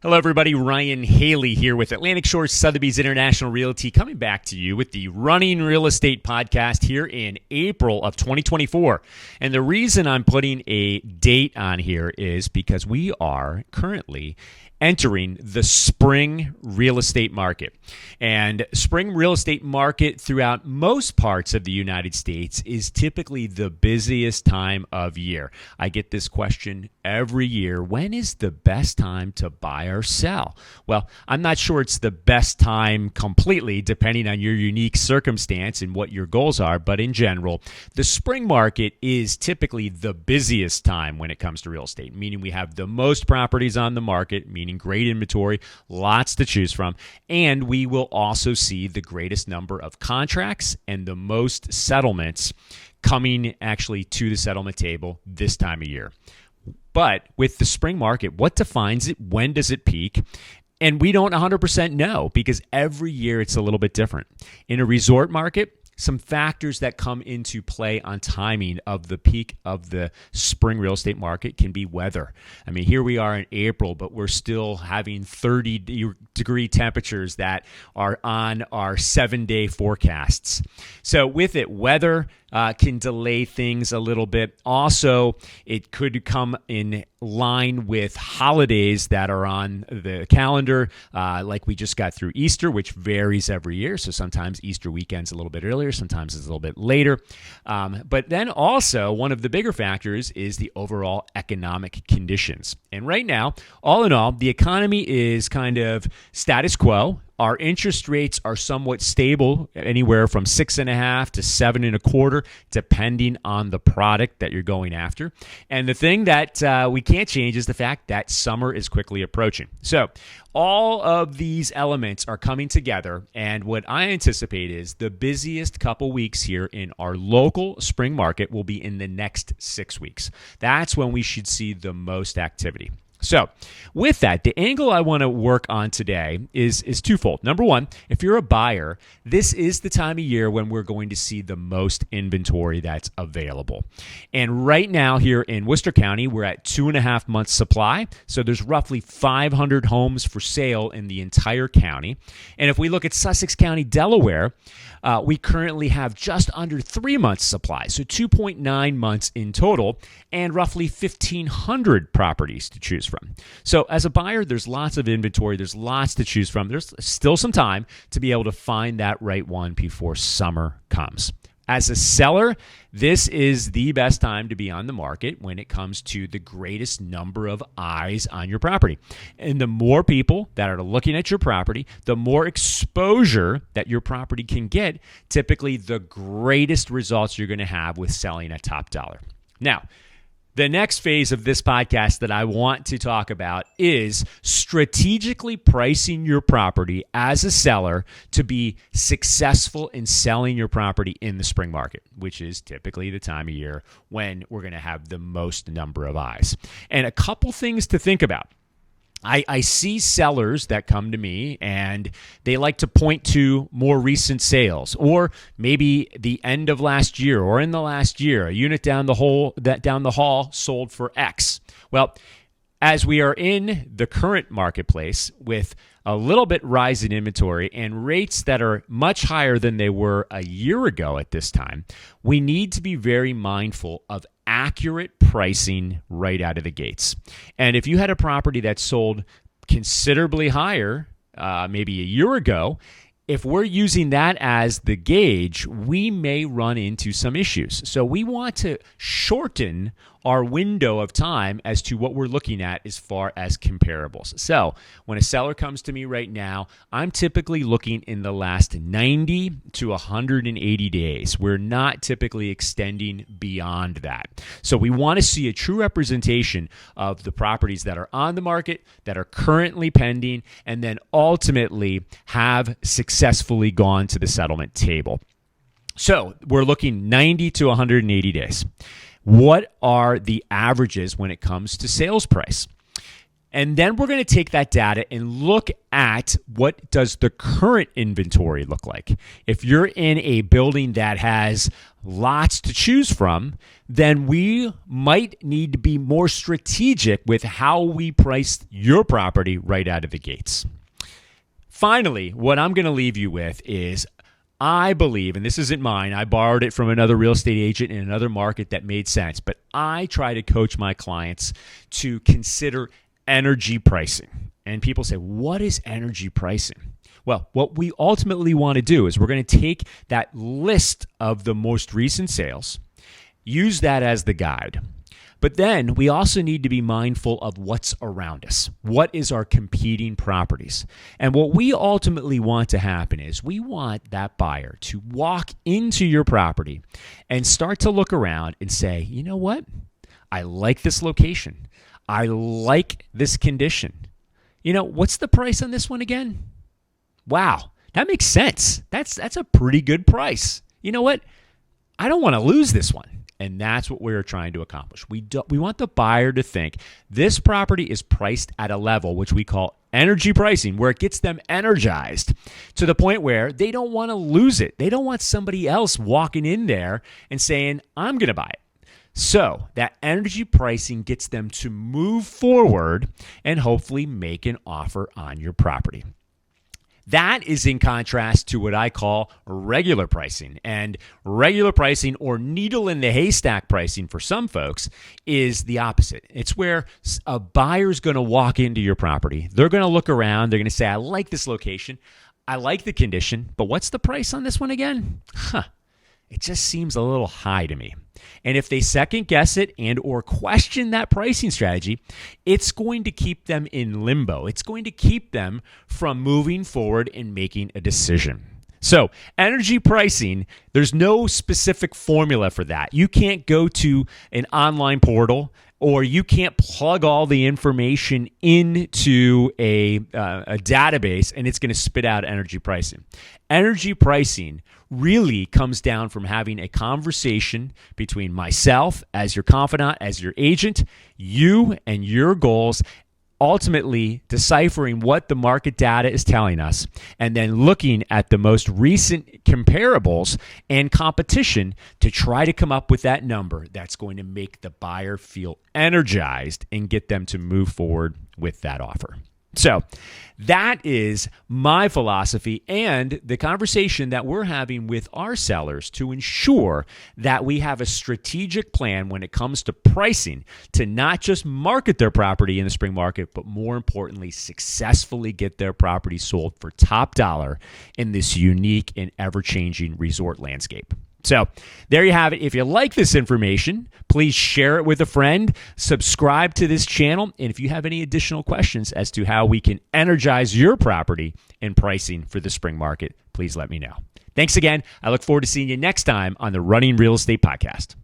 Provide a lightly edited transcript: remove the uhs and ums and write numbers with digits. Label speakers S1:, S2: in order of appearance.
S1: Hello, everybody. Ryan Haley here with Atlantic Shores Sotheby's International Realty, coming back to you with the Running Real Estate podcast here in April of 2024. And the reason I'm putting a date on here is because we are currently entering the spring real estate market. And spring real estate market throughout most parts of the United States is typically the busiest time of year. I get this question every year. When is the best time to buy or sell? Well, I'm not sure it's the best time completely, depending on your unique circumstance and what your goals are. But in general, the spring market is typically the busiest time when it comes to real estate, meaning we have the most properties on the market, meaning great inventory, lots to choose from, and we will also see the greatest number of contracts and the most settlements coming actually to the settlement table this time of year. But with the spring market, what defines it? When does it peak? And we don't 100% know because every year it's a little bit different. In a resort market, some factors that come into play on timing of the peak of the spring real estate market can be weather. I mean, here we are in April, but we're still having 30-degree temperatures that are on our 7-day forecasts. So with it, weather can delay things a little bit. Also, it could come in line with holidays that are on the calendar, like we just got through Easter, which varies every year. So sometimes Easter weekend's a little bit earlier, sometimes it's a little bit later. But then also, one of the bigger factors is the overall economic conditions. And right now, all in all, the economy is kind of status quo. Our interest rates are somewhat stable, anywhere from 6.5 to 7.25, depending on the product that you're going after. And the thing that we can't change is the fact that summer is quickly approaching. So all of these elements are coming together, and what I anticipate is the busiest couple weeks here in our local spring market will be in the next 6 weeks. That's when we should see the most activity. So with that, the angle I want to work on today is twofold. Number one, if you're a buyer, this is the time of year when we're going to see the most inventory that's available. And right now here in Worcester County, we're at 2.5 months supply. So there's roughly 500 homes for sale in the entire county. And if we look at Sussex County, Delaware, we currently have just under 3 months supply. So 2.9 months in total and roughly 1,500 properties to choose from. So as a buyer, there's lots of inventory. There's lots to choose from. There's still some time to be able to find that right one before summer comes. As a seller, this is the best time to be on the market when it comes to the greatest number of eyes on your property. And the more people that are looking at your property, the more exposure that your property can get, typically the greatest results you're going to have with selling at top dollar. Now, the next phase of this podcast that I want to talk about is strategically pricing your property as a seller to be successful in selling your property in the spring market, which is typically the time of year when we're going to have the most number of eyes. And a couple things to think about. I see sellers that come to me and they like to point to more recent sales or maybe the end of last year or in the last year, a unit down the hall sold for X. Well, as we are in the current marketplace with a little bit rise in inventory and rates that are much higher than they were a year ago at this time, we need to be very mindful of accurate pricing right out of the gates. And if you had a property that sold considerably higher maybe a year ago, if we're using that as the gauge, we may run into some issues. So we want to shorten our window of time as to what we're looking at as far as comparables. So when a seller comes to me right now, I'm typically looking in the last 90 to 180 days. We're not typically extending beyond that. So we want to see a true representation of the properties that are on the market, that are currently pending, and then ultimately have successfully gone to the settlement table. So we're looking 90 to 180 days. What are the averages when it comes to sales price? And then we're going to take that data and look at what does the current inventory look like. If you're in a building that has lots to choose from, then we might need to be more strategic with how we price your property right out of the gates. Finally, what I'm going to leave you with is I believe, and this isn't mine, I borrowed it from another real estate agent in another market that made sense, but I try to coach my clients to consider energy pricing. And people say, what is energy pricing? Well, what we ultimately want to do is we're going to take that list of the most recent sales, use that as the guide. But then we also need to be mindful of what's around us. What is our competing properties? And what we ultimately want to happen is we want that buyer to walk into your property and start to look around and say, you know what? I like this location. I like this condition. You know, what's the price on this one again? Wow, that makes sense. That's a pretty good price. You know what? I don't want to lose this one. And that's what we're trying to accomplish. We want the buyer to think this property is priced at a level which we call energy pricing, where it gets them energized to the point where they don't want to lose it. They don't want somebody else walking in there and saying, I'm going to buy it. So that energy pricing gets them to move forward and hopefully make an offer on your property. That is in contrast to what I call regular pricing. And regular pricing, or needle in the haystack pricing for some folks, is the opposite. It's where a buyer's going to walk into your property. They're going to look around. They're going to say, I like this location. I like the condition. But what's the price on this one again? It just seems a little high to me. And if they second guess it and or question that pricing strategy, it's going to keep them in limbo. It's going to keep them from moving forward and making a decision. So energy pricing, there's no specific formula for that. You can't go to an online portal, or you can't plug all the information into a database and it's going to spit out energy pricing. Energy pricing really comes down from having a conversation between myself as your confidant, as your agent, you and your goals, ultimately deciphering what the market data is telling us, and then looking at the most recent comparables and competition to try to come up with that number that's going to make the buyer feel energized and get them to move forward with that offer. So that is my philosophy and the conversation that we're having with our sellers to ensure that we have a strategic plan when it comes to pricing to not just market their property in the spring market, but more importantly, successfully get their property sold for top dollar in this unique and ever-changing resort landscape. So there you have it. If you like this information, please share it with a friend, subscribe to this channel, and if you have any additional questions as to how we can energize your property and pricing for the spring market, please let me know. Thanks again. I look forward to seeing you next time on the Running Real Estate Podcast.